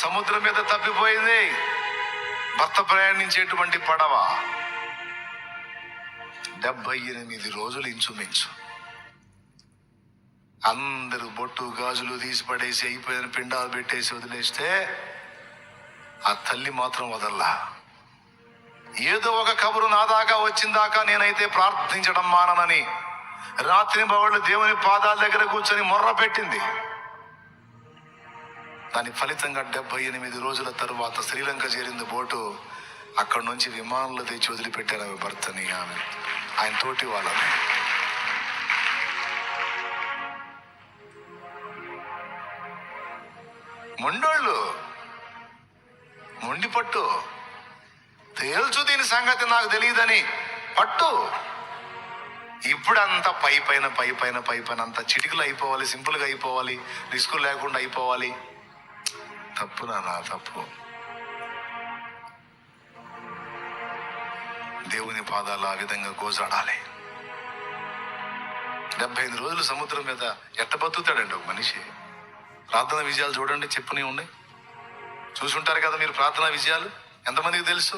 సముద్రం మీద తప్పిపోయింది భర్త ప్రయాణించేటువంటి పడవ. 78 రోజులు ఇంచుమించు. అందరూ బొట్టు గాజులు తీసి పడేసి అయిపోయిన పిండాలు పెట్టేసి వదిలేస్తే ఆ తల్లి మాత్రం వదల్లా. ఏదో ఒక కబురు నా దాకా వచ్చిందాకా నేనైతే ప్రార్థించడం మాననని రాత్రి బవళ్ళు దేవుని పాదాల దగ్గర కూర్చొని మొర్ర పెట్టింది. దాని ఫలితంగా 78 రోజుల తరువాత శ్రీలంక చేరింది బోటు. అక్కడి నుంచి విమానంలో తెచ్చి వదిలిపెట్టారు ఆమె భర్తని, ఆమె ఆయన తోటి వాళ్ళని. మొండోళ్ళు, మొండి పట్టు. తెలుసు దీని సంగతి నాకు తెలియదని పట్టు. ఇప్పుడంతా పై పైన అంత చిటికలు అయిపోవాలి, సింపుల్గా అయిపోవాలి, రిస్క్ లేకుండా అయిపోవాలి. తప్పు నాన్న, తప్పు. దేవుని పాదాలు ఆ విధంగా గోజాడాలి. 75 రోజులు సముద్రం మీద ఎట్ట బతుకుతాడండి ఒక మనిషి? ప్రార్థన విజయాలు చూడండి, చెప్పునే ఉన్నాయి. చూసుంటారు కదా మీరు ప్రార్థనా విజయాలు. ఎంతమందికి తెలుసు?